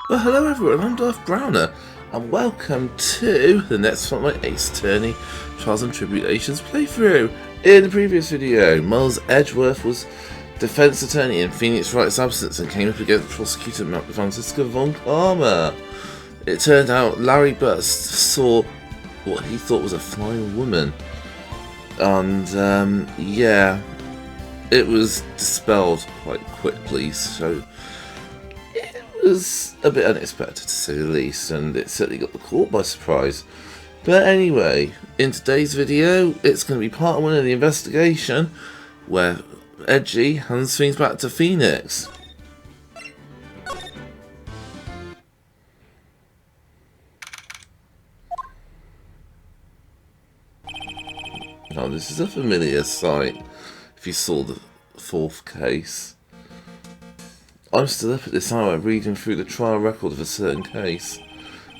Well, hello everyone, I'm Darth Browner, and welcome to the next part of my Ace Attorney Trials and Tribulations playthrough. In the previous video, Miles Edgeworth was defense attorney in Phoenix Wright's absence and came up against prosecutor Francisco von Karma. It turned out Larry Bust saw what he thought was a flying woman, and yeah, it was dispelled quite quickly, so it was a bit unexpected to say the least, and it certainly got the court by surprise. But anyway, in today's video, it's going to be part 1 of the investigation, where Edgy hands things back to Phoenix. Now, this is a familiar sight, if you saw the 4th case. I'm still up at this hour reading through the trial record of a certain case.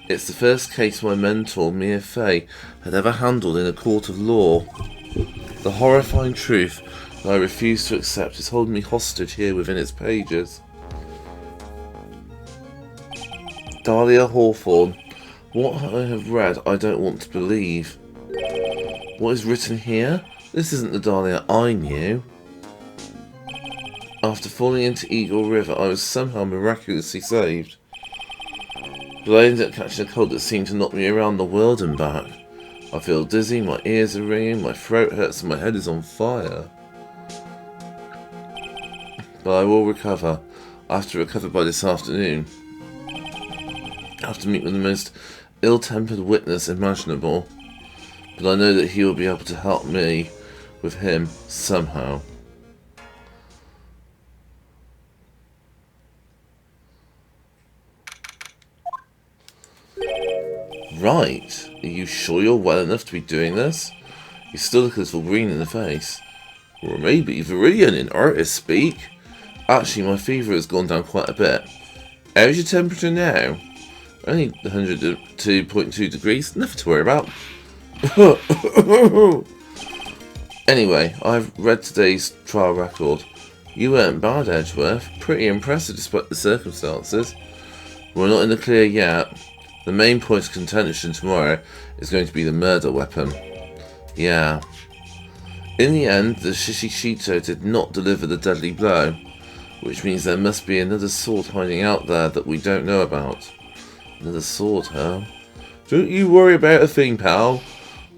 It's the first case my mentor, Mia Fey, had ever handled in a court of law. The horrifying truth that I refuse to accept is holding me hostage here within its pages. Dahlia Hawthorne. What I have read I don't want to believe. What is written here? This isn't the Dahlia I knew. After falling into Eagle River, I was somehow miraculously saved. But I ended up catching a cold that seemed to knock me around the world and back. I feel dizzy, my ears are ringing, my throat hurts and my head is on fire. But I will recover. I have to recover by this afternoon. I have to meet with the most ill-tempered witness imaginable. But I know that he will be able to help me with him somehow. Right, are you sure you're well enough to be doing this? You still look a little green in the face. Or maybe Viridian in artist speak. Actually, my fever has gone down quite a bit. How's your temperature now? Only 102.2 degrees, nothing to worry about. Anyway, I've read today's trial record. You weren't bad, Edgeworth. Pretty impressive despite the circumstances. We're not in the clear yet. The main point of contention tomorrow is going to be the murder weapon. Yeah. In the end, the Shishishito did not deliver the deadly blow, which means there must be another sword hiding out there that we don't know about. Another sword, huh? Don't you worry about a thing, pal.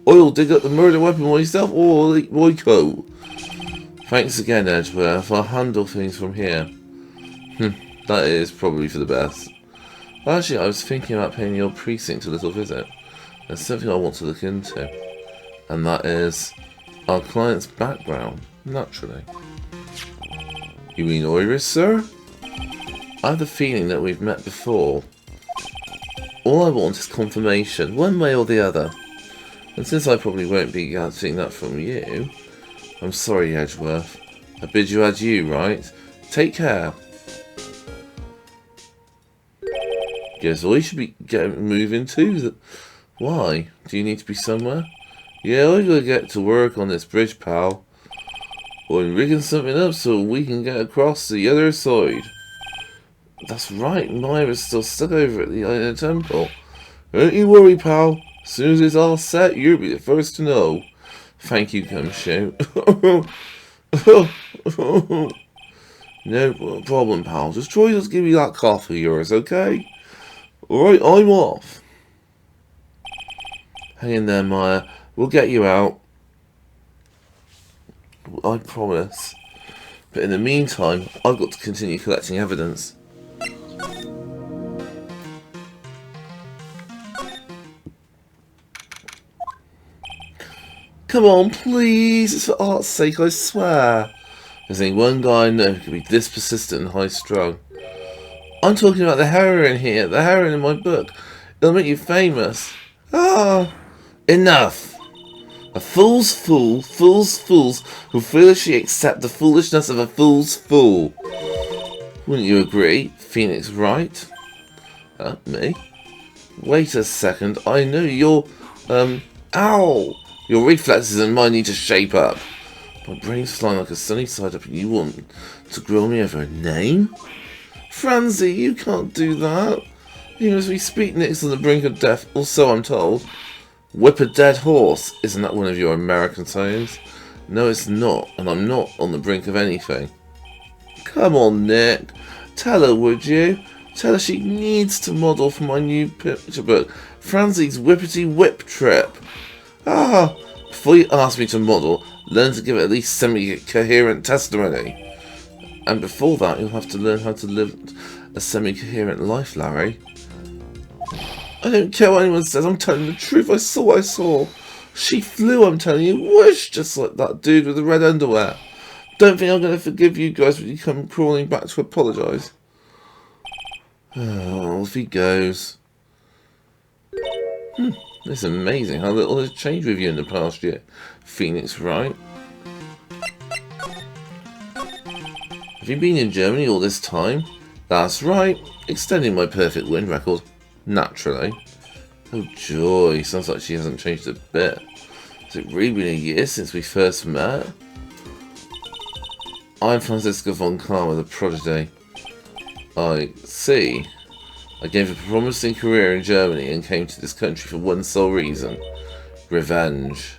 I'll dig up the murder weapon myself or eat my coat. Thanks again, Edgeworth. I'll handle things from here. That is probably for the best. Actually, I was thinking about paying your precinct a little visit. There's something I want to look into. And that is our client's background, naturally. You mean Iris, sir? I have the feeling that we've met before. All I want is confirmation, one way or the other. And since I probably won't be getting that from you, I'm sorry, Edgeworth. I bid you adieu, right? Take care. Guess I should be moving too. Why? Do you need to be somewhere? Yeah, I gotta get to work on this bridge, pal. I'm rigging something up so we can get across to the other side. That's right, Myra's still stuck over at the Inner Temple. Don't you worry, pal. As soon as it's all set, you'll be the first to know. Thank you, Gumshoe. No problem, pal. Just try to give me that cough of yours, okay? Alright, I'm off. Hang in there, Maya. We'll get you out. I promise. But in the meantime, I've got to continue collecting evidence. Come on, please. It's for art's sake, I swear. There's only one guy I know who can be this persistent and high-strung. I'm talking about the heroine here, the heroine in my book. It'll make you famous. Ah, enough. A fool's fool, fools who foolishly accept the foolishness of a fool's fool. Wouldn't you agree, Phoenix Wright? Me? Wait a second, I know your, ow! Your reflexes and mine need to shape up. My brain's flying like a sunny side up and you want to grill me over a name? Francie, you can't do that. He must be speaknicks on the brink of death, or so I'm told. Whip a dead horse. Isn't that one of your American sayings? No, it's not, and I'm not on the brink of anything. Come on, Nick. Tell her, would you? Tell her she needs to model for my new picture book, Franzie's Whippity Whip Trip. Before you ask me to model, learn to give at least semi-coherent testimony. And before that, you'll have to learn how to live a semi-coherent life, Larry. I don't care what anyone says, I'm telling the truth. I saw what I saw. She flew, I'm telling you, whoosh, just like that dude with the red underwear. Don't think I'm going to forgive you guys when you come crawling back to apologise. Oh, off he goes. It's amazing how little has changed with you in the past year. Phoenix, right? Have you been in Germany all this time? That's right, extending my perfect win record. Naturally. Oh joy, sounds like she hasn't changed a bit. Has it really been a year since we first met? I'm Franziska von Karma, the prodigy. I see. I gave a promising career in Germany and came to this country for one sole reason. Revenge.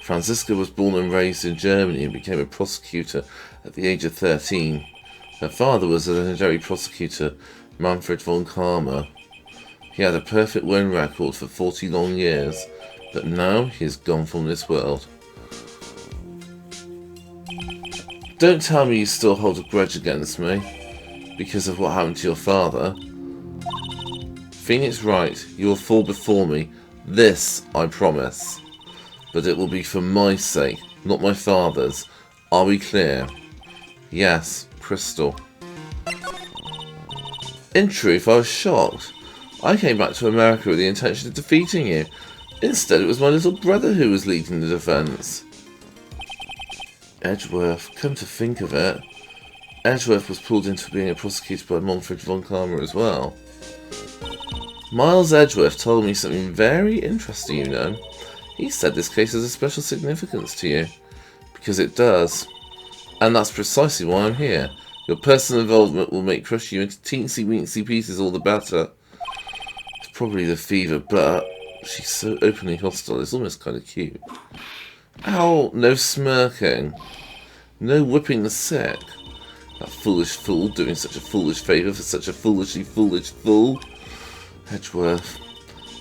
Franziska was born and raised in Germany and became a prosecutor at the age of 13. Her father was a legendary prosecutor, Manfred von Karma. He had a perfect win record for 40 long years, but now he is gone from this world. Don't tell me you still hold a grudge against me, because of what happened to your father. Phoenix right, you will fall before me, this I promise. But it will be for my sake, not my father's. Are we clear? Yes, Crystal. In truth, I was shocked. I came back to America with the intention of defeating you. Instead, it was my little brother who was leading the defense. Edgeworth, come to think of it, Edgeworth was pulled into being a prosecutor by Manfred von Karma as well. Miles Edgeworth told me something very interesting, you know. He said this case has a special significance to you. Because it does. And that's precisely why I'm here. Your personal involvement will make crushing you into teensy-weensy pieces all the better. It's probably the fever, but she's so openly hostile, it's almost kind of cute. Ow, no smirking. No whipping the sick. That foolish fool doing such a foolish favour for such a foolishly foolish fool. Edgeworth.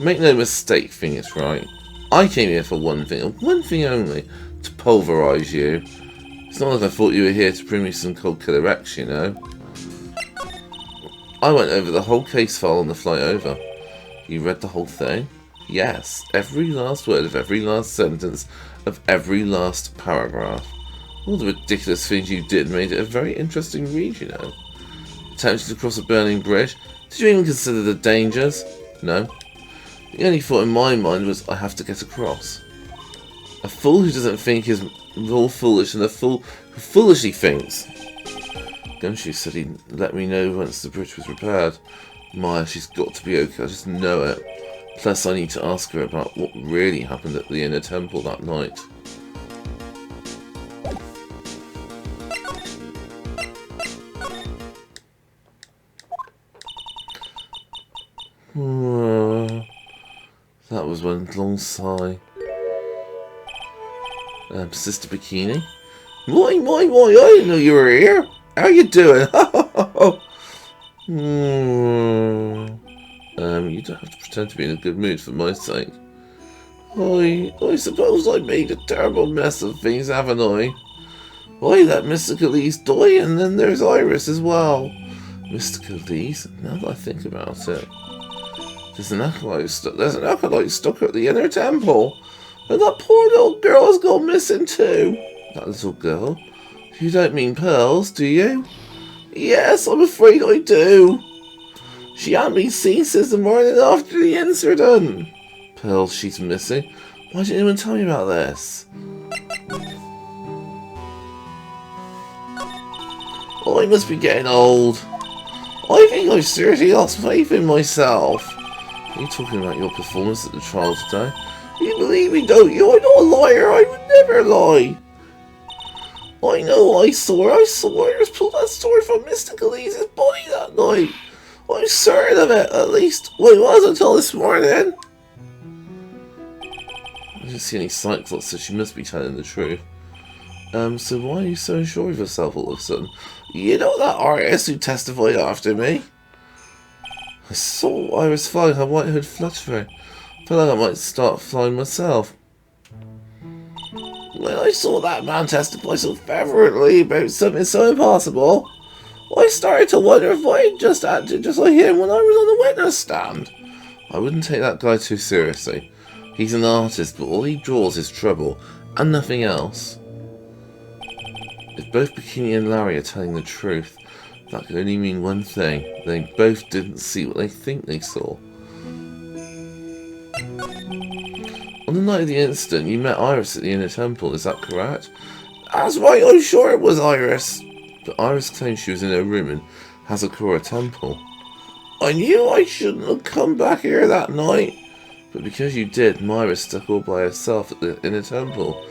Make no mistake, Phoenix, right? I came here for one thing, and one thing only. To pulverise you. It's not like I thought you were here to bring me some cold killer X, you know. I went over the whole case file on the flight over. You read the whole thing? Yes, every last word of every last sentence of every last paragraph. All the ridiculous things you did made it a very interesting read, you know. Attempted to cross a burning bridge. Did you even consider the dangers? No. The only thought in my mind was, I have to get across. A fool who doesn't think is all foolish, and a fool who foolishly thinks. Gumshoe said he'd let me know once the bridge was repaired. Maya, she's got to be okay, I just know it. Plus, I need to ask her about what really happened at the inner temple that night. That was one long sigh. Sister Bikini? Why, I didn't know you were here. How you doing? You don't have to pretend to be in a good mood for my sake. I suppose I made a terrible mess of things, haven't I? I let Mystical East die, and then there's Iris as well. Mystical East? Now that I think about it. There's an acolyte stuck at the inner temple. And that poor little girl has gone missing too. That little girl? You don't mean Pearls, do you? Yes, I'm afraid I do. She hadn't been seen since the morning after the incident. Pearls, she's missing. Why didn't anyone tell me about this? Oh, I must be getting old. I think I've seriously lost faith in myself. Are you talking about your performance at the trial today? You believe me, don't you? I'm not a liar. I would never lie. I know I saw her. I saw Iris pull that sword from Mystical East's body that night. I'm certain of it, at least. Well, it was until this morning. I didn't see any cyclops, so she must be telling the truth. So why are you so sure of yourself all of a sudden? You know that artist who testified after me? I saw Iris flying, her white hood fluttering. I felt like I might start flying myself. When I saw that man testify so fervently about something so impossible, I started to wonder if I just acted just like him when I was on the witness stand. I wouldn't take that guy too seriously. He's an artist, but all he draws is trouble, and nothing else. If both Bikini and Larry are telling the truth, that could only mean one thing. They both didn't see what they think they saw. On the night of the incident, you met Iris at the Inner Temple, is that correct? That's right, I'm sure it was Iris. But Iris claims she was in her room in Hazakura Temple. I knew I shouldn't have come back here that night. But because you did, Myra stuck all by herself at the Inner Temple.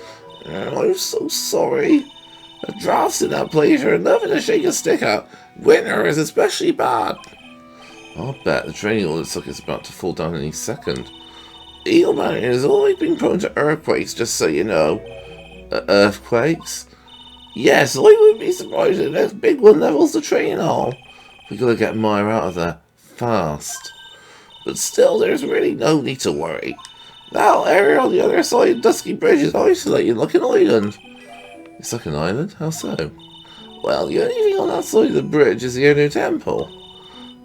I'm so sorry. The drafts in that place are nothing to shake a stick at. Winter is especially bad. I'll bet the training all looks like it's about to fall down any second. Eel Mountain has always been prone to earthquakes, just so you know. Earthquakes? Yes, I wouldn't be surprised if the next big one levels the training hall. We gotta get Myra out of there. Fast. But still, there's really no need to worry. That area on the other side of Dusky Bridge is isolated like an island. It's like an island? How so? Well, the only thing on that side of the bridge is the Inner Temple.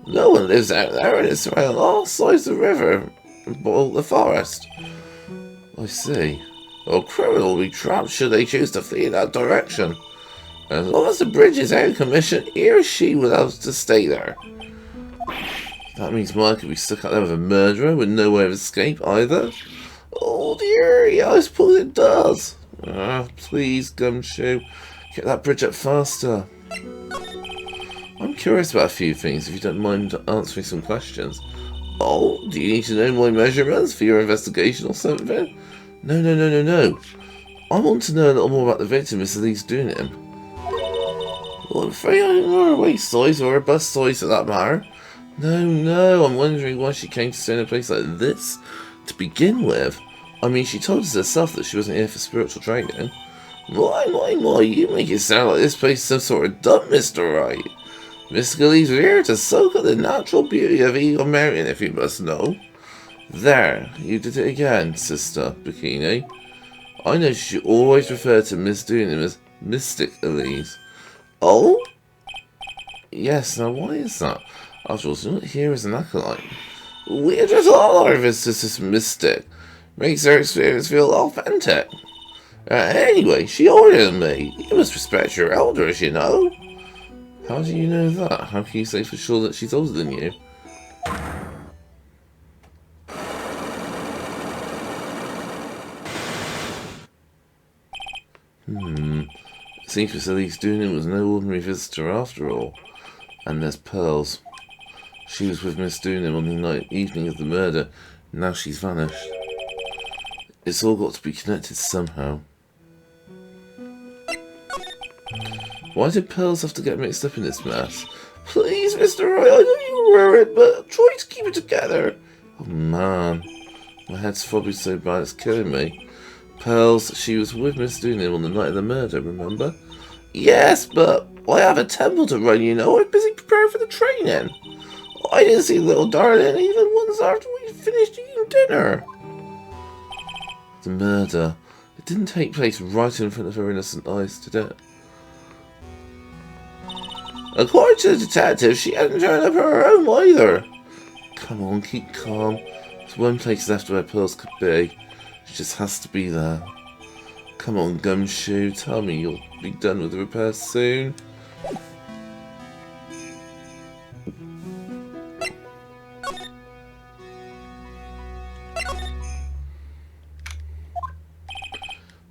No one lives out there, and it's surrounded on all sides of the river and the forest. I see. A criminal will be trapped should they choose to flee in that direction. As long as the bridge is out of commission, he or she will have to stay there. That means Mike could be stuck out there with a murderer with no way of escape either. Oh dear, yeah, I suppose it does. Please, Gumshoe, get that bridge up faster. I'm curious about a few things, if you don't mind answering some questions. Oh, do you need to know my measurements for your investigation or something? No. I want to know a little more about the victim Mr. Lee's doing him. Well, I'm afraid I don't know her waist size or her bust size for that matter. No, I'm wondering why she came to stay in a place like this to begin with. I mean, she told us herself that she wasn't here for spiritual training. My, you make it sound like this place is some sort of dump, Mr. Wright. Mr. Lee's here to soak up the natural beauty of Eagle Mountain, if you must know. There, you did it again, Sister Bikini. I noticed you always refer to Miss Doonham as Mystic Elise. Oh? Yes, now why is that? After all, she's not here as an acolyte. We address all our visitors as Mystic. Makes their experience feel authentic. Anyway, she older than me. You must respect your elders, you know. How do you know that? How can you say for sure that she's older than you? It seems Miss Elise Doonan was no ordinary visitor after all. And there's Pearls. She was with Miss Doonan on the evening of the murder. Now she's vanished. It's all got to be connected somehow. Why did Pearls have to get mixed up in this mess? Please, Mr. Roy, I know you were worried, but try to keep it together. Oh man, my head's probably so bad it's killing me. Pearls, she was with Miss Doonan on the night of the murder, remember? Yes, but I have a temple to run, you know. I'm busy preparing for the training. I didn't see little darling even once after we finished eating dinner. The murder. It didn't take place right in front of her innocent eyes, did it? According to the detective, she hadn't turned up her own either. Come on, keep calm. There's one place left where Pearls could be. She just has to be there. Come on, Gumshoe, tell me you'll be done with the repairs soon.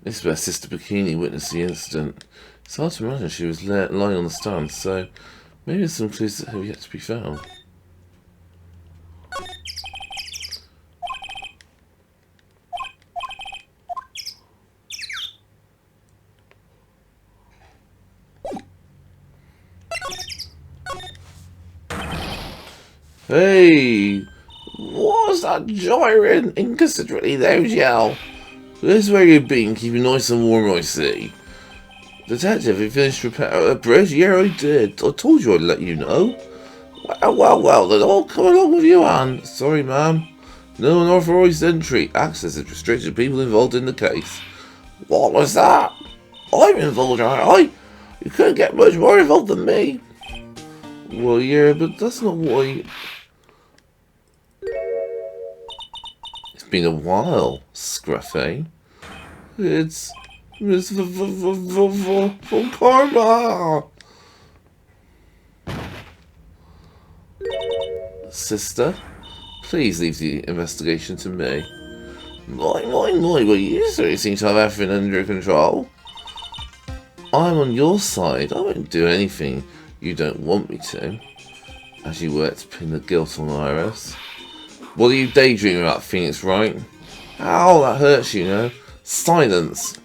This is where Sister Bikini witnessed the incident. It's hard to imagine she was lying on the stand, so maybe there's some clues that have yet to be found. Hey, what was that gyring inconsiderately loud yell? This is where you've been, keeping nice and warm, I see. Detective, you finished repairing the bridge? Yeah, I did. I told you I'd let you know. Well, then I'll come along with you, Anne. Sorry, ma'am. No unauthorized entry. Access is restricted to people involved in the case. What was that? I'm involved, aren't I? You couldn't get much more involved than me. Well, yeah, but that's not what I... It's been a while, Scruffy. It's Miss from Karma. Sister, please leave the investigation to me. My, well, you certainly seem to have everything under control. I'm on your side. I won't do anything you don't want me to. As you work to pin the guilt on Iris. What are you daydreaming about, Phoenix, right? Ow, that hurts you, know. Silence.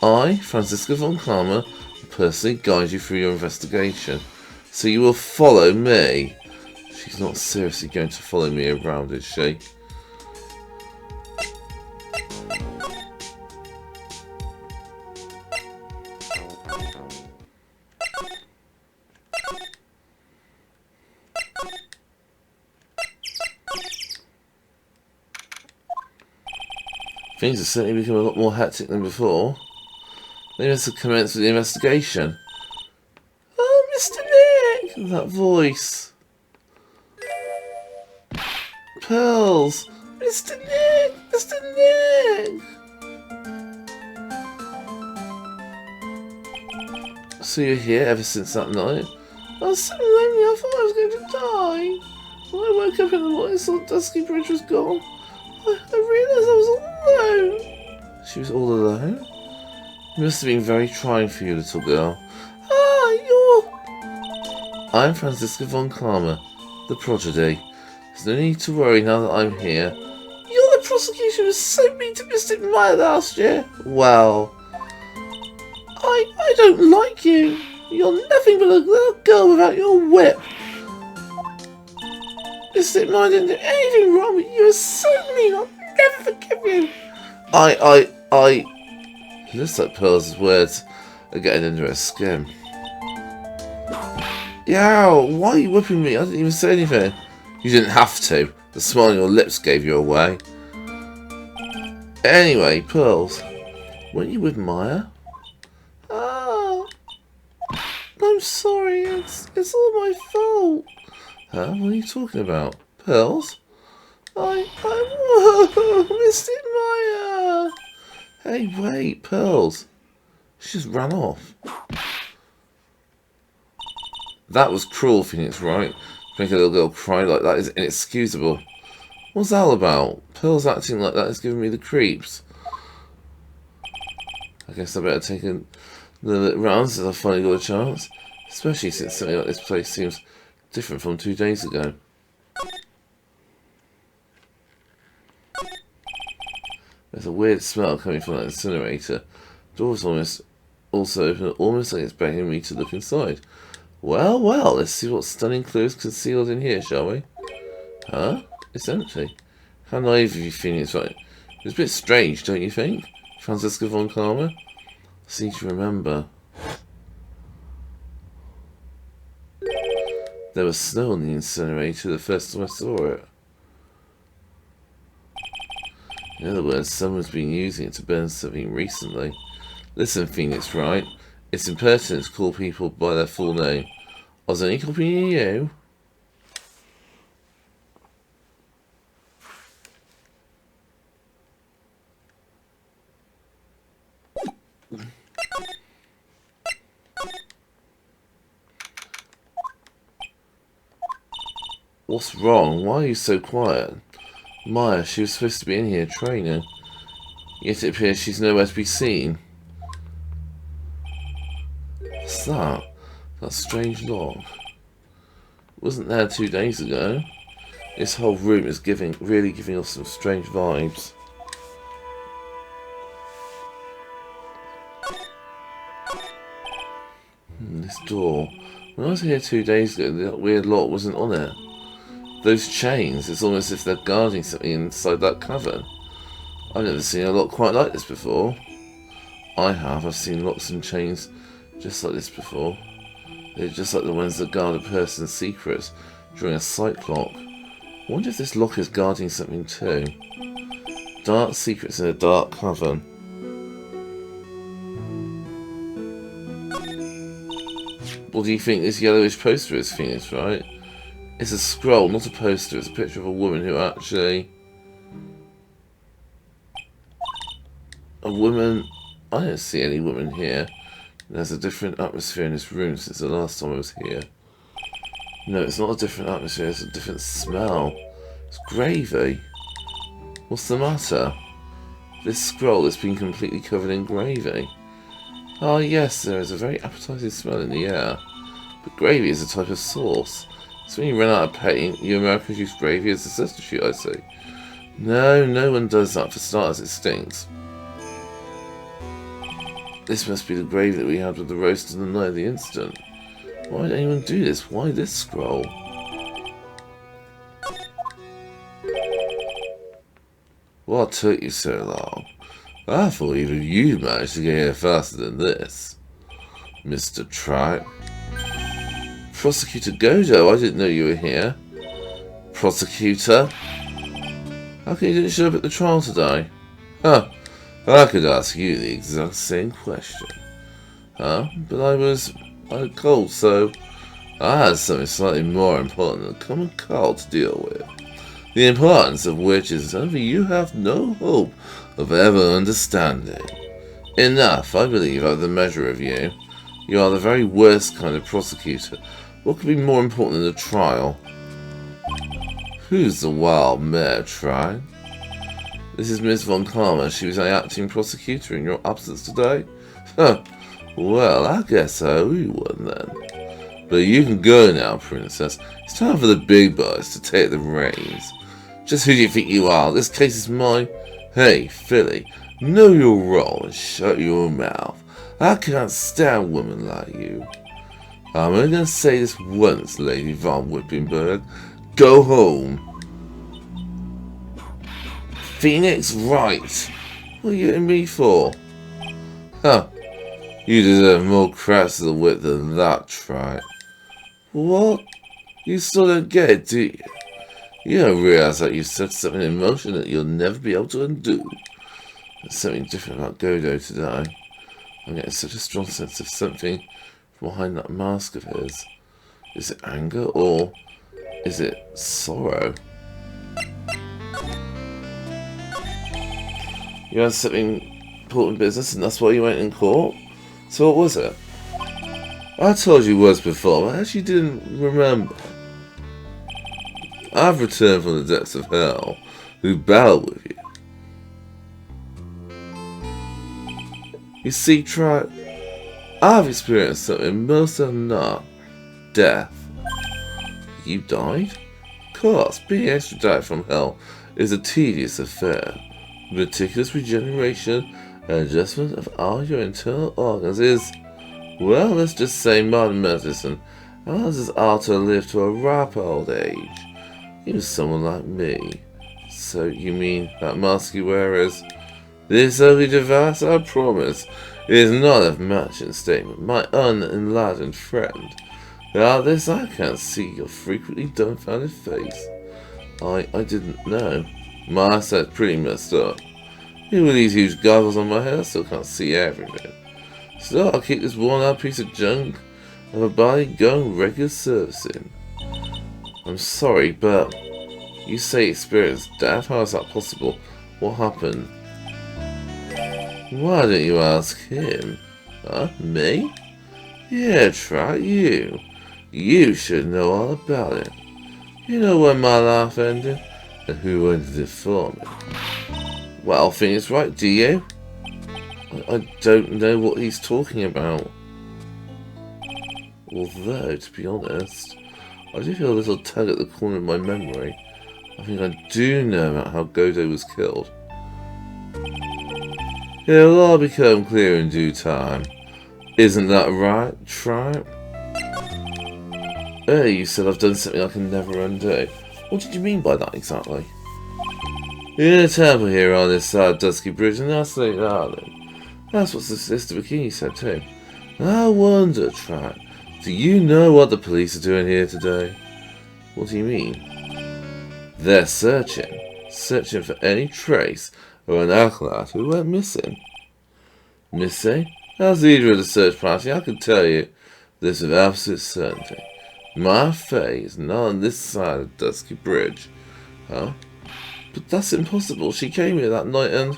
I, Francisca von Karma, will personally guide you through your investigation. So you will follow me. She's not seriously going to follow me around, is she? Things have certainly become a lot more hectic than before. They must have commenced with the investigation. Oh, Mr. Nick! That voice. Pearls! Mr. Nick! Mr. Nick! So you're here ever since that night? I was so lonely, I thought I was going to die. When I woke up in the morning and saw Dusky Bridge was gone, I realised I was all alone. She was all alone? It must have been very trying for you, little girl. Ah, I'm Francisca von Karma, the prodigy. There's no need to worry now that I'm here. You're the prosecution was so mean to Mr. Meyer last year. Well, I don't like you. You're nothing but a little girl without your whip. Mr. Meyer didn't do anything wrong, but you were so mean. I'll never forgive you. It looks like Pearl's words are getting under her skin. Yow, why are you whipping me? I didn't even say anything. You didn't have to. The smile on your lips gave you away. Anyway, Pearls, weren't you with Maya? Oh, I'm sorry. It's all my fault. Huh? What are you talking about? Pearls? I missed it, Maya. Hey, wait, Pearls. She just ran off. That was cruel, Phoenix, right? To make a little girl cry like that is inexcusable. What's that all about? Pearl's acting like that is giving me the creeps. I guess I better take a little round since I finally got a chance. Especially since something like this place seems different from 2 days ago. There's a weird smell coming from that incinerator. The door's also open, almost like it's begging me to look inside. Well, let's see what stunning clues concealed in here, shall we? Huh? It's empty. How naive of you, Phoenix, right? It's a bit strange, don't you think? Francisca von Karma? Seem to remember. There was snow on the incinerator the first time I saw it. In other words, someone's been using it to burn something recently. Listen, Phoenix, right? It's impertinent to call people by their full name. I was only copying you. What's wrong? Why are you so quiet? Maya, she was supposed to be in here training. Yet it appears she's nowhere to be seen. What's that? That strange lock. Wasn't there 2 days ago. This whole room is really giving us some strange vibes. This door. When I was here 2 days ago, that weird lock wasn't on it. Those chains, it's almost as if they're guarding something inside that cavern. I've never seen a lock quite like this before. I have. I've seen locks and chains just like this before. They're just like the ones that guard a person's secrets during a sight clock. I wonder if this lock is guarding something too. Dark secrets in a dark cavern. What do you think this yellowish poster is, Phoenix, right? It's a scroll, not a poster. It's a picture of a woman who actually... A woman... I don't see any woman here. There's a different atmosphere in this room since the last time I was here. No, it's not a different atmosphere, it's a different smell. It's gravy. What's the matter? This scroll has been completely covered in gravy. Ah yes, there is a very appetizing smell in the air. But gravy is a type of sauce. So when you run out of paint, you Americans use gravy as a substitute, I see. No, no one does that. For starters, it stinks. This must be the gravy that we had with the roast on the night of the incident. Why did anyone do this? Why this scroll? What took you so long? I thought even you managed to get here faster than this. Mr. Tripe. Prosecutor Godo, I didn't know you were here. Prosecutor? How come you didn't show up at the trial today? Huh. I could ask you the exact same question. Huh? But I had a cold, so I had something slightly more important than a common cold to deal with. The importance of which is something you have no hope of ever understanding. Enough, I believe, of the measure of you. You are the very worst kind of prosecutor. What could be more important than a trial? Who's the wild mare, Trine? This is Miss Von Karma. She was an acting prosecutor in your absence today. Huh. Well, I guess I owe you one then. But you can go now, Princess. It's time for the big boys to take the reins. Just who do you think you are? This case is mine. Hey, Philly, know your role and shut your mouth. I can't stand women like you. I'm only going to say this once, Lady Von Wippenberg. Go home. Phoenix, right. What are you hitting me for? Huh. You deserve more cracks to the whip than that, Tripe. What? You still don't get it, do you? You don't realize that you set something in motion that you'll never be able to undo. There's something different about Godo today. I'm getting such a strong sense of something from behind that mask of his. Is it anger or is it sorrow? You had something important business and that's why you went in court? So what was it? I told you once before, but I actually didn't remember. I've returned from the depths of hell, who battled with you. You see, Tripe, I've experienced something most of not death. You died? Of course, being extradited from hell is a tedious affair. Meticulous regeneration and adjustment of all your internal organs is, well, let's just say modern medicine allows us all to live to a ripe old age. Even someone like me. So you mean that mask you wear is... This ugly device, I promise, is not a matching statement, my unenlightened friend. Without this, I can't see your frequently dumbfounded face. I didn't know. My eyesight's pretty messed up. Even with these huge goggles on my head, I still can't see everything. So I'll keep this worn-out piece of junk of a body going regular servicing. I'm sorry, but you say you experienced death? How is that possible? What happened? Why don't you ask him? Huh? Me? Yeah, try you. You should know all about it. You know when my life ended? And who ended it for me? Well, I think it's right, do you? I don't know what he's talking about. Although, to be honest, I do feel a little tug at the corner of my memory. I think I do know about how Godo was killed. It'll all become clear in due time. Isn't that right, Tripe? Earlier you said I've done something I can never undo. What did you mean by that exactly? In a temple here on this side of Dusky Bridge in our St. Island. That's what Sister Bikini said too. I wonder, Trot, do you know what the police are doing here today? What do you mean? They're searching for any trace of an acolyte who went missing. Missing? As leader of the search party, I can tell you this with absolute certainty. My fate is not on this side of Dusky Bridge. Huh? But that's impossible. She came here that night and...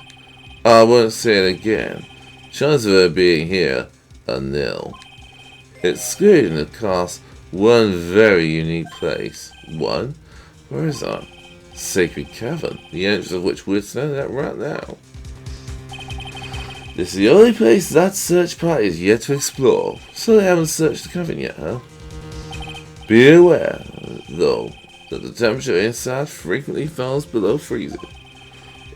I won't say it again. Chances of her being here are nil. Excluding, of course, one very unique place. One? Where is that? Sacred Cavern, the entrance of which we're standing at right now. This is the only place that search party is yet to explore, so they haven't searched the cavern yet, huh? Be aware, though, that the temperature inside frequently falls below freezing.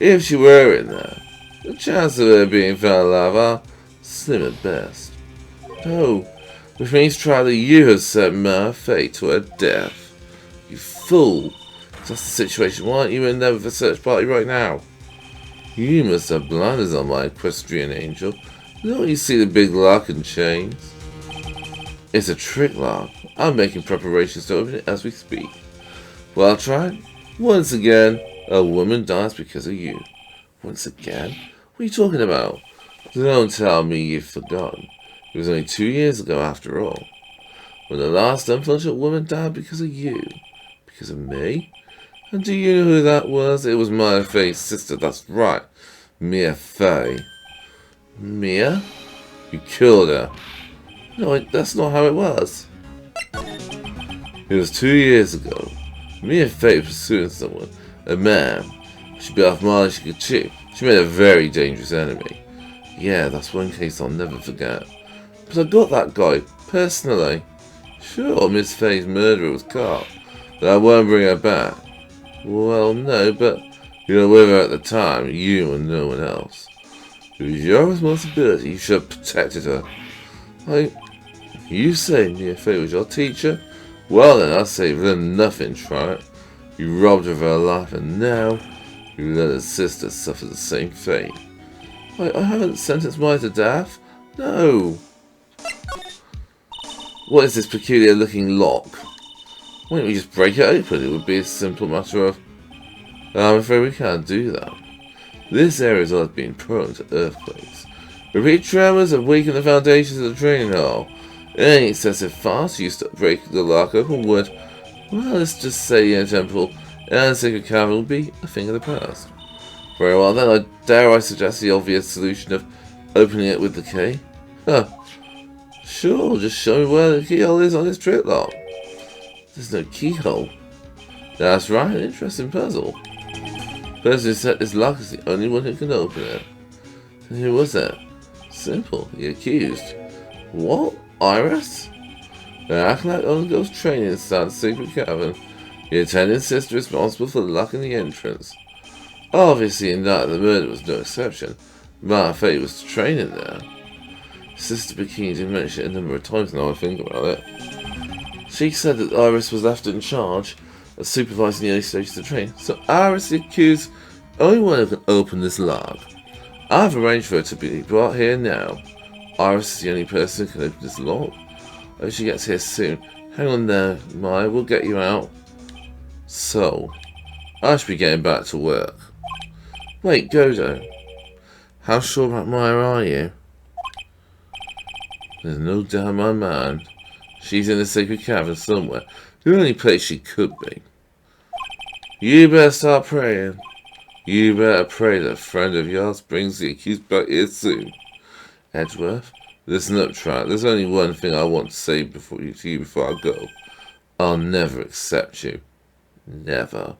If she were in there, the chances of her being found alive are slim at best. Oh, which means try that you have set my fate to her death. You fool! If that's the situation, why aren't you in there with the search party right now? You must have blinders on, my equestrian angel. Don't you see the big lock and chains? It's a trick lock. I'm making preparations to open it as we speak. Well, try. Once again, a woman dies because of you. Once again? What are you talking about? Don't tell me you've forgotten. It was only 2 years ago, after all, when the last unfortunate woman died because of you. Because of me? And do you know who that was? It was Mia Fey's sister, that's right. Mia Fey. Mia? You killed her. No, that's not how it was. It was 2 years ago. Mia Fey was pursuing someone, a man. She bit off more than she could chew. She made a very dangerous enemy. Yeah, that's one case I'll never forget. But I got that guy, personally. Sure, Miss Fey's murderer was caught, but I won't bring her back. Well, no, but you were with her at the time, you and no one else. It was your responsibility, you should have protected her. You say Mia Fey was your teacher? Well then, I say them nothing, try it. You robbed her of her life and now you let her sister suffer the same fate. I haven't sentenced mine to death. No. What is this peculiar looking lock? Why don't we just break it open? It would be a simple matter of... I'm afraid we can't do that. This area has always been prone to earthquakes. Repeat tremors have weakened the foundations of the training hall. Any excessive fast used to break the lock open would... Well, let's just say in a temple and sacred cavern would be a thing of the past. Very well then, dare I suggest the obvious solution of opening it with the key? Huh. Sure, just show me where the keyhole is on this trick lock. There's no keyhole. That's right, an interesting puzzle. The person who set this lock is the only one who can open it. And who was that? Simple, the accused. What? Iris? The acolyte undergoes training inside the secret cavern. The attending sister responsible for locking the entrance. Obviously, in that the murder was no exception. My fate was to train in there. Sister Bikini did mention it a number of times now I think about it. She said that Iris was left in charge of supervising the early stages of the train. So Iris, the accused, only one who can open this lock. I've arranged for her to be brought here now. Iris is the only person who can open this lock. I hope she gets here soon. Hang on there, Maya, we'll get you out. So, I should be getting back to work. Wait, Godo. How sure about Maya are you? There's no doubt in my mind. She's in the sacred cavern somewhere. The only place she could be. You better start praying. You better pray that a friend of yours brings the accused back here soon. Edgeworth, listen up, Trent. There's only one thing I want to say to you before I go. I'll never accept you. Never.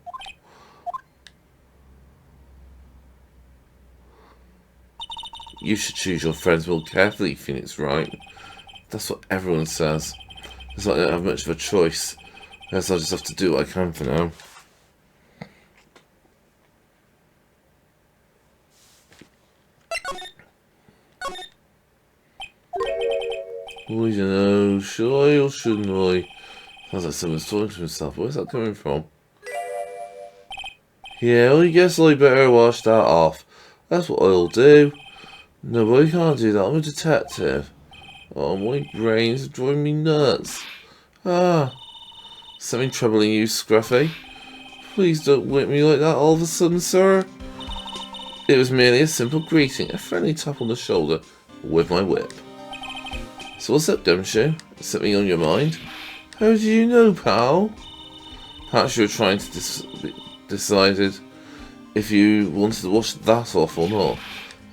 You should choose your friends more carefully, Phoenix, right? That's what everyone says. It's like I don't have much of a choice. I guess I'll just have to do what I can for now. I don't know, should I or shouldn't I? Sounds like someone's talking to himself. Where's that coming from? Yeah, well, I guess I better wash that off. That's what I'll do. No, but I can't do that. I'm a detective. Oh, my brain's driving me nuts. Ah, something troubling you, Scruffy? Please don't whip me like that all of a sudden, sir. It was merely a simple greeting, a friendly tap on the shoulder with my whip. So what's up, Gumshoe? Something on your mind? How do you know, pal? Perhaps you were trying to decide if you wanted to wash that off or not.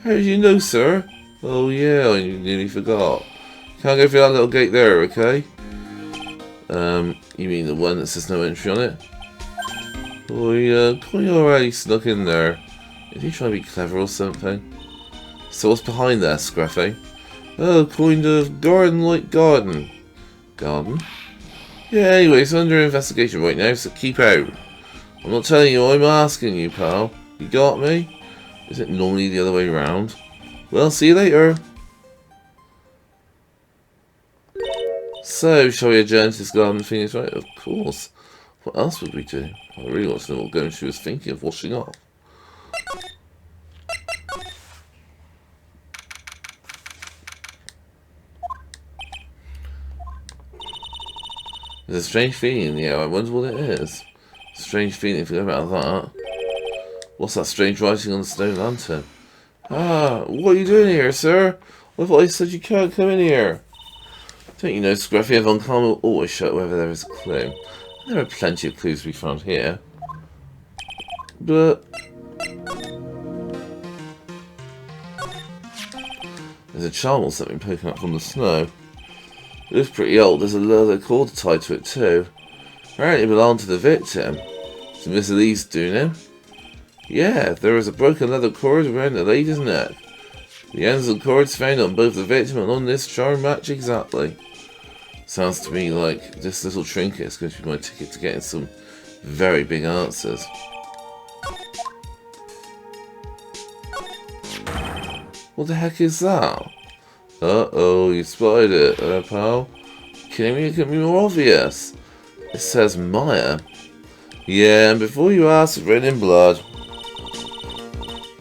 How do you know, sir? Oh yeah, I nearly forgot. Can't go through that little gate there, okay? You mean the one that says no entry on it? Oh yeah, kind of already snuck in there. Is he trying to be clever or something? So what's behind there, Scruffy? Oh, kind of garden-like garden. Garden? Yeah, anyway, it's under investigation right now, so keep out. I'm not telling you, I'm asking you, pal. You got me? Is it normally the other way around? Well, see you later. So, shall we adjourn to this garden finish? Right, of course. What else would we do? I really want to know what Gumshoe was thinking of washing off. There's a strange feeling in the air. I wonder what it is. Strange feeling, forget about that. What's that strange writing on the stone lantern? Ah, what are you doing here, sir? I thought I said you can't come in here. Don't you know, Scruffy, Von Calm will always show whether there is a clue. There are plenty of clues to be found here. But there's a charm or something poking up from the snow. It looks pretty old. There's a leather cord tied to it too. Apparently it belonged to the victim. To Miss Lee's doing. Yeah, there is a broken leather cord around the lady's neck. The ends of the cords found on both the victim and on this charm match exactly. Sounds to me like this little trinket is going to be my ticket to getting some very big answers. What the heck is that? Uh-oh, you spotted it, pal. Kidding me? It could be more obvious. It says Maya. Yeah, and before you ask, it's written in blood.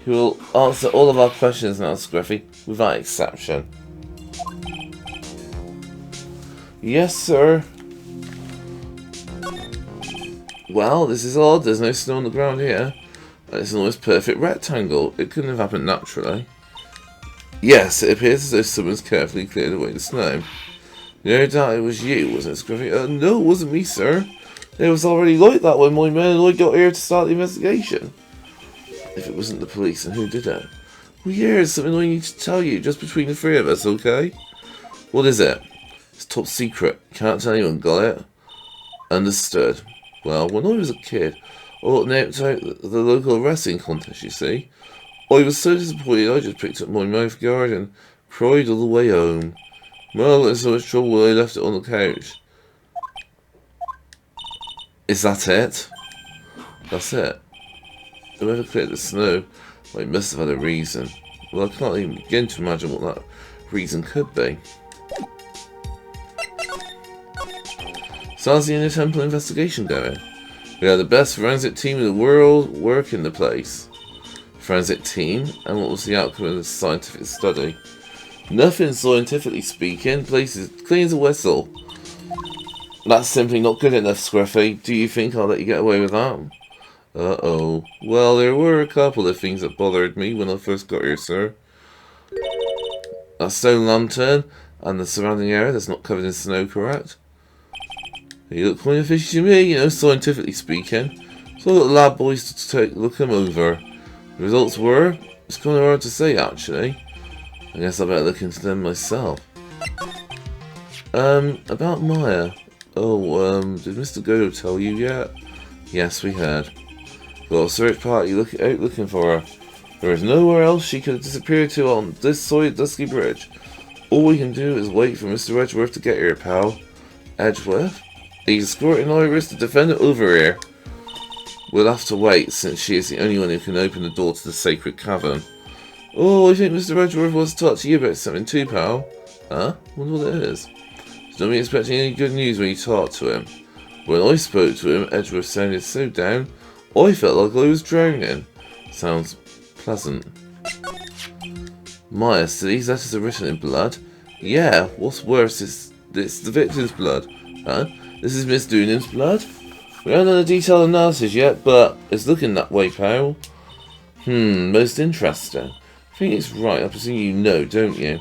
He will answer all of our questions now, Scruffy, without exception. Yes, sir. Well, this is odd. There's no snow on the ground here. And it's an almost perfect rectangle. It couldn't have happened naturally. Yes, it appears as though someone's carefully cleared away the snow. No doubt it was you, wasn't it, Scruffy? No, it wasn't me, sir. It was already like that when my men and I got here to start the investigation. If it wasn't the police, then who did it? Well, yeah, there's something I need to tell you, just between the three of us, okay? What is it? It's top secret. Can't tell anyone, got it? Understood. Well, when I was a kid, I got named out the local wrestling contest, you see. I was so disappointed I just picked up my mouth guard and cried all the way home. Well, there's so much trouble I left it on the couch. Is that it? That's it. Whoever cleared the snow, well, must have had a reason. Well, I can't even begin to imagine what that reason could be. So how's the Inner Temple investigation going? We have the best forensic team in the world working the place. Forensic team? And what was the outcome of the scientific study? Nothing scientifically speaking. Place is clean as a whistle. That's simply not good enough, Scruffy. Do you think I'll let you get away with that? Uh-oh. Well, there were a couple of things that bothered me when I first got here, sir. That stone lantern and the surrounding area that's not covered in snow, correct? You look kind of fishy to me, you know, scientifically speaking. So I got the lab boys to look them over. The results were, it's kind of hard to say, actually. I guess I better look into them myself. About Maya. Oh, did Mr. Godo tell you yet? Yes, we had. Got a search party out looking for her. There is nowhere else she could have disappeared to on this side of Dusky Bridge. All we can do is wait for Mr. Edgeworth to get here, pal. Edgeworth? He's escorting Iris, the defendant, over here. We'll have to wait, since she is the only one who can open the door to the sacred cavern. Oh, I think Mr. Edgeworth wants to talk to you about something too, pal. Huh? Wonder what it is. Don't be expecting any good news when you talk to him. When I spoke to him, Edgeworth sounded so down, I felt like I was drowning. Sounds pleasant. Maya, so these letters are written in blood? Yeah, what's worse is this the victim's blood. Huh? This is Miss Doonan's blood? We haven't done a detailed analysis yet, but it's looking that way, pal. Most interesting. I think it's right. I presume you know, don't you?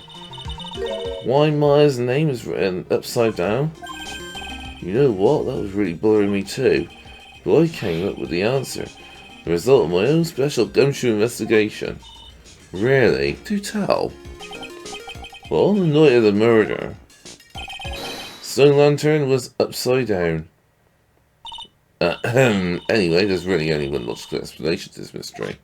Why Maya's name is written upside down? You know what? That was really bothering me too. But I came up with the answer. The result of my own special gumshoe investigation. Really? Do tell. Well, on the night of the murder, Stone Lantern was upside down. Anyway, there's really only one logical explanation to this mystery.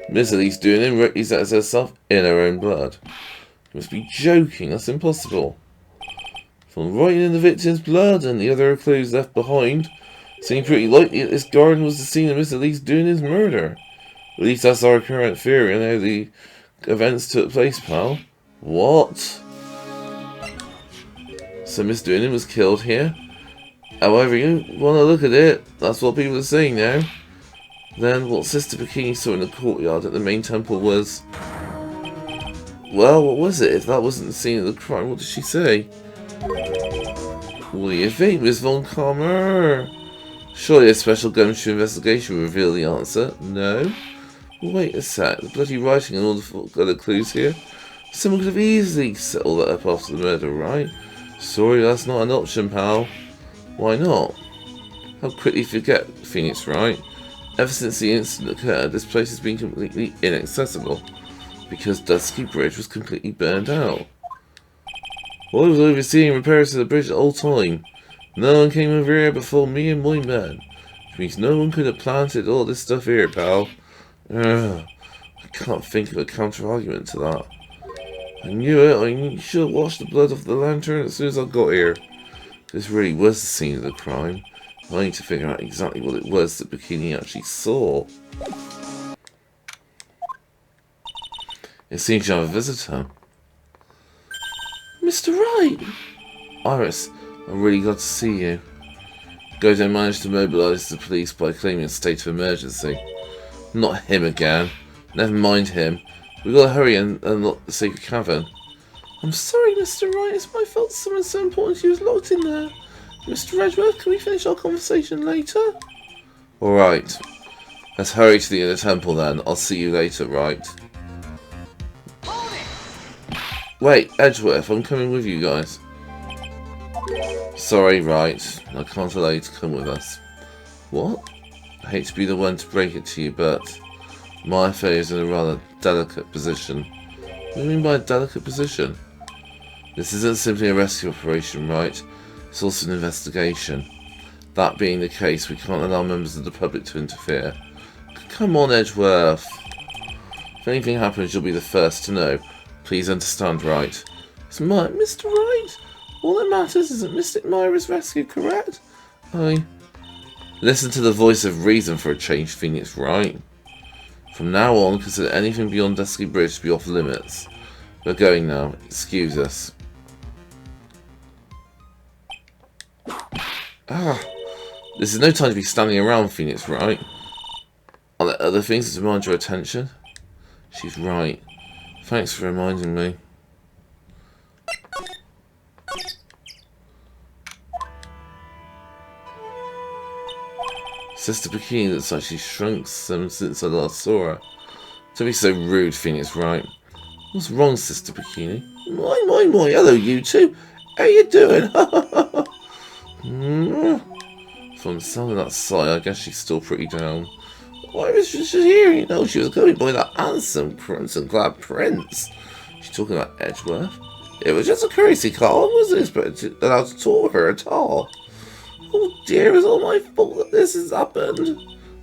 Miss Elise Doonan wrote these letters herself in her own blood. You must be joking, that's impossible. From writing in the victim's blood and the other clues left behind, it seemed pretty likely that this garden was the scene of Miss Elise Doonan's murder. At least that's our current theory on how the events took place, pal. What? So Miss Doonan was killed here? However you want to look at it, that's what people are saying now. Then what Sister Bikini saw in the courtyard at the main temple was... Well, what was it? If that wasn't the scene of the crime, what did she say? What do you think, Miss Von Karmer? Surely a special gumshoe investigation will reveal the answer. No? Well, wait a sec. The bloody writing and all the other clues here. Someone could have easily settled that up after the murder, right? Sorry, that's not an option, pal. Why not? How quickly forget, Phoenix, right? Ever since the incident occurred, this place has been completely inaccessible. Because Dusky Bridge was completely burned out. Well, I was overseeing repairs to the bridge the whole time. No one came over here before me and my men. Which means no one could have planted all this stuff here, pal. I can't think of a counter-argument to that. I knew it. I should have washed the blood off the lantern as soon as I got here. This really was the scene of the crime. I need to figure out exactly what it was that Bikini actually saw. It seems you have a visitor. Mr. Wright! Iris, I'm really glad to see you. Godo managed to mobilise the police by claiming a state of emergency. Not him again. Never mind him. We've got to hurry and unlock the secret cavern. I'm sorry, Mr. Wright. It's my fault someone so important she was locked in there. Mr. Edgeworth, can we finish our conversation later? Alright. Let's hurry to the inner temple then. I'll see you later, right? Wait, Edgeworth, I'm coming with you guys. Sorry, right. I can't allow you to come with us. What? I hate to be the one to break it to you, but my affair is in a rather delicate position. What do you mean by a delicate position? This isn't simply a rescue operation, right? It's also an investigation. That being the case, we can't allow members of the public to interfere. Come on, Edgeworth. If anything happens, you'll be the first to know. Please understand, right? It's Mr. Wright. All that matters is that Mystic Myra's rescue, correct? Listen to the voice of reason for a change, Phoenix, right? From now on, consider anything beyond Dusky Bridge to be off limits. We're going now. Excuse us. This is no time to be standing around, Phoenix, right? Are there other things that demand your attention? She's right. Thanks for reminding me. Sister Bikini looks like she's shrunk some since I last saw her. Don't be so rude, Phoenix, right? What's wrong, Sister Bikini? My, hello you two. How you doing? From the sound of that sigh, I guess she's still pretty down. Why was she here? You know, she was going by that handsome crimson-clad prince. She's talking about Edgeworth. It was just a courtesy call. I wasn't expecting allowed to talk with her at all. Oh dear, it's all my fault that this has happened.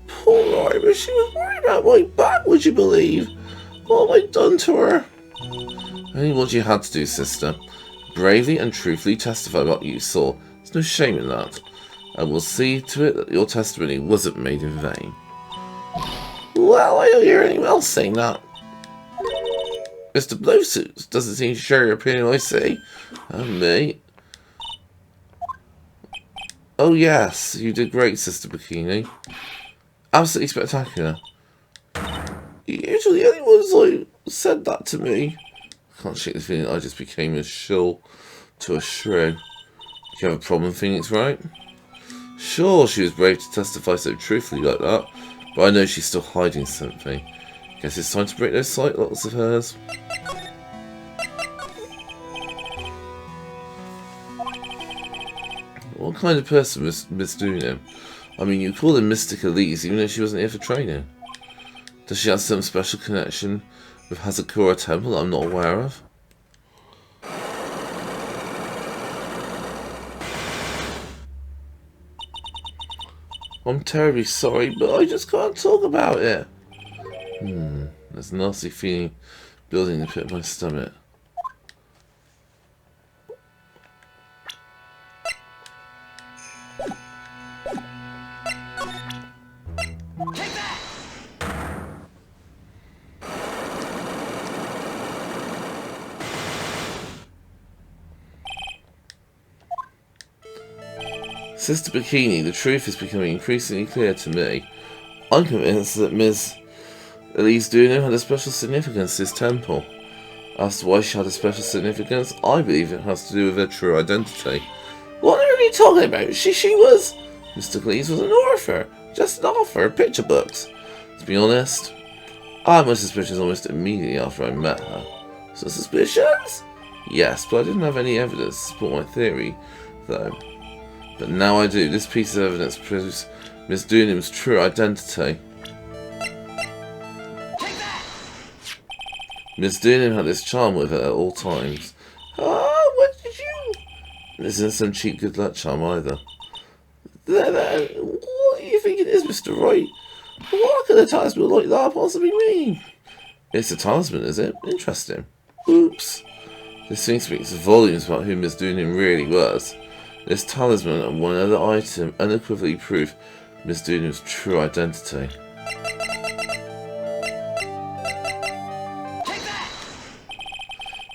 Poor Iris, she was worried about my back, would you believe? What have I done to her? Only what you had to do, sister. Bravely and truthfully testify about what you saw. There's no shame in that. I will see to it that your testimony wasn't made in vain. Well, I don't hear anyone else saying that. Mr. Blowsuits doesn't seem to share your opinion, I see. And me. Oh yes, you did great, Sister Bikini. absolutely spectacular. Usually anyone's like said that to me. I can't shake the feeling I just became a shill to a shrew. You have a problem, Phoenix, right? Sure, she was brave to testify so truthfully like that, but I know she's still hiding something. Guess it's time to break those sight locks of hers. What kind of person was Miss Dunham? I mean, you call her Mystic Elise even though she wasn't here for training. Does she have some special connection with Hazakura Temple that I'm not aware of? I'm terribly sorry, but I just can't talk about it. There's a nasty feeling building in the pit of my stomach. Sister Bikini, the truth is becoming increasingly clear to me. I'm convinced that Ms. Elise Dunham had a special significance to this temple. As to why she had a special significance, I believe it has to do with her true identity. What are you talking about? She was... Mr. Elise was an author. Just an author of picture books. To be honest, I had my suspicions almost immediately after I met her. So suspicions? Yes, but I didn't have any evidence to support my theory, though. But now I do. This piece of evidence proves Miss Dunham's true identity. Miss Dunham had this charm with her at all times. Ah, what did you... This isn't some cheap good luck charm either. What do you think it is, Mr. Wright? What could a talisman like that possibly mean? It's a talisman, is it? Interesting. Oops. This thing speaks volumes about who Miss Dunham really was. This talisman and one other item unequivocally prove Miss Dunham's true identity.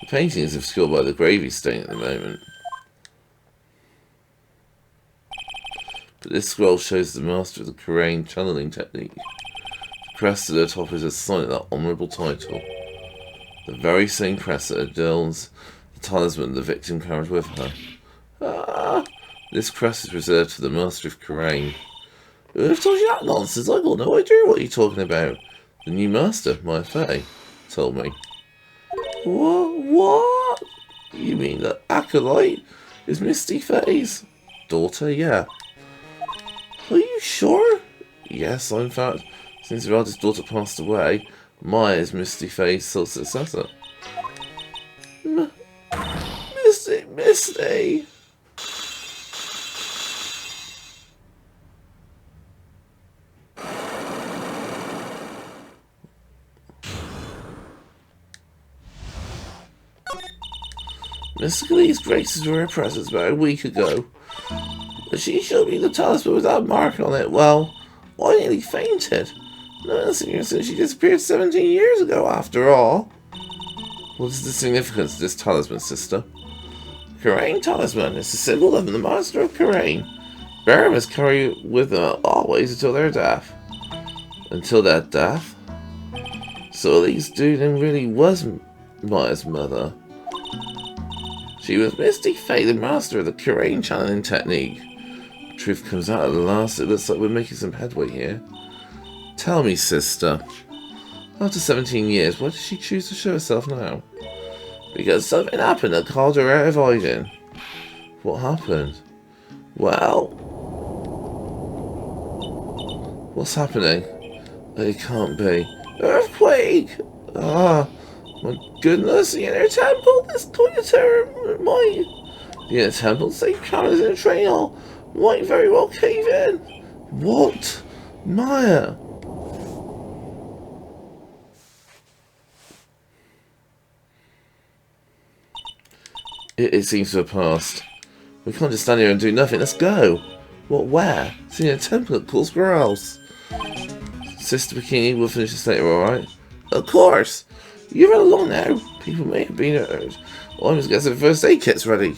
The painting is obscured by the gravy stain at the moment. But this scroll shows the master of the Karain channeling technique. The crest at the top is a sign of that honourable title. The very same crest that adorns the talisman the victim carried with her. Ah, this crest is reserved for the master of Karain. Who have told you that nonsense? I've got no idea what you're talking about. The new master, Maya Fey, told me. What? You mean that Acolyte is Misty Fey's daughter? Yeah. Are you sure? Yes, in fact, since her eldest daughter passed away, Maya is Misty Fey's sole successor. Misty! Miss Lee's graces were her presence about a week ago. But she showed me the talisman without a mark on it. Well, I nearly fainted. No one's seen her since she disappeared 17 years ago, after all. What is the significance of this talisman, sister? Karain talisman is a symbol of the master of Karain. Bearer must carry it with them always until their death. Until their death? So Elise Dunham really was Maya's mother. She was Misty Fey, the master of the Karain channeling technique. Truth comes out at last. It looks like we're making some headway here. Tell me, sister. After 17 years, why did she choose to show herself now? Because something happened that called her out of hiding. What happened? Well... What's happening? It can't be. Earthquake! Ah, my goodness, the inner temple! This going to terror might... The inner temple, safe cameras in a train hall, might very well cave in. What? Maya! It seems to have passed. We can't just stand here and do nothing. Let's go. What, where? It's in a temple at Cool's Grouse. Sister Bikini, we'll finish this later, alright? Of course. You run along now. People may have been hurt. Well, I'm just getting some first aid kits ready.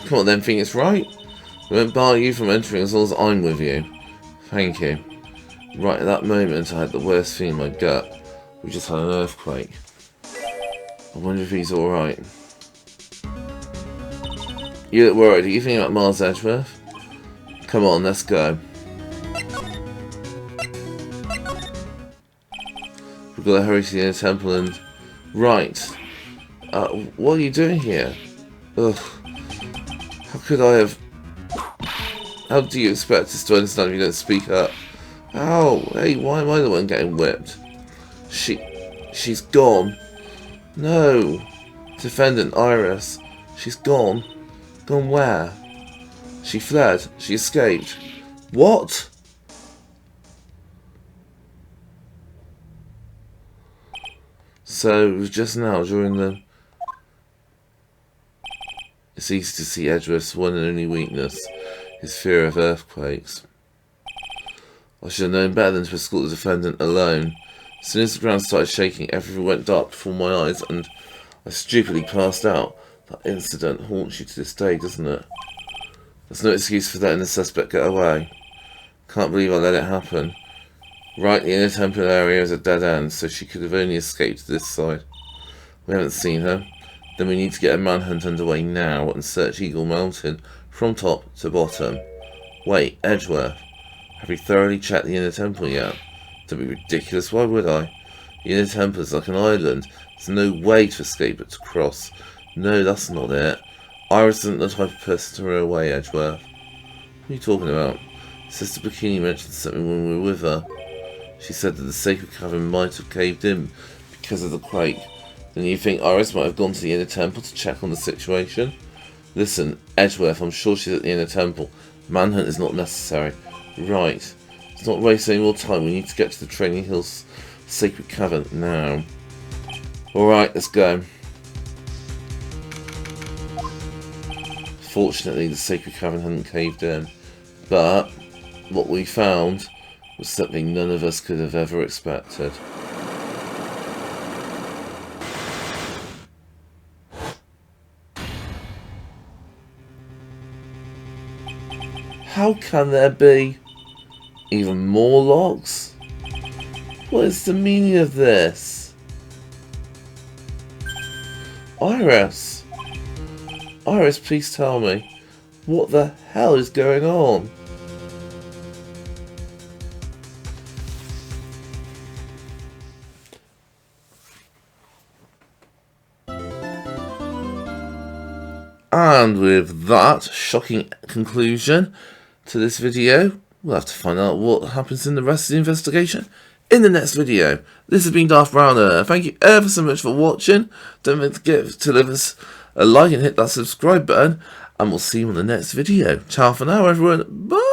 Come on then, Phoenix, right? We won't bar you from entering as long as I'm with you. Thank you. Right at that moment, I had the worst feeling in my gut. We just had an earthquake. I wonder if he's alright. You look worried. Are you thinking about Mars Edgeworth? Come on, let's go. We've got to hurry to the inner temple and... Right. What are you doing here? Ugh. How could I have... How do you expect us to understand if you don't speak up? Ow! Hey, why am I the one getting whipped? She's gone. No. Defendant Iris. She's gone. Gone where? She fled. She escaped. What? So, it was just now, during the... It's easy to see Edgeworth's one and only weakness, his fear of earthquakes. I should have known better than to escort the defendant alone. As soon as the ground started shaking, everything went dark before my eyes, and I stupidly passed out. That incident haunts you to this day, doesn't it? There's no excuse for letting the suspect get away. Can't believe I let it happen. Right, the inner temple area is a dead end, so she could have only escaped to this side. We haven't seen her. Then we need to get a manhunt underway now and search Eagle Mountain from top to bottom. Wait, Edgeworth. Have you thoroughly checked the inner temple yet? Don't be ridiculous, why would I? The inner temple is like an island. There's no way to escape but to cross. No, that's not it. Iris isn't the type of person to run away, Edgeworth. What are you talking about? Sister Bikini mentioned something when we were with her. She said that the sacred cavern might have caved in because of the quake. Then you think Iris might have gone to the inner temple to check on the situation? Listen, Edgeworth, I'm sure she's at the inner temple. Manhunt is not necessary. Right. Let's not waste any more time. We need to get to the Training Hills sacred cavern now. Alright, let's go. Fortunately, the sacred cavern hadn't caved in. But what we found was something none of us could have ever expected. How can there be even more logs? What is the meaning of this? Iris! Iris, please tell me. What the hell is going on? And with that shocking conclusion to this video, we'll have to find out what happens in the rest of the investigation in the next video. This has been Darth Browner. Thank you ever so much for watching. Don't forget to leave us a like and hit that subscribe button. And we'll see you on the next video. Ciao for now, everyone. Bye!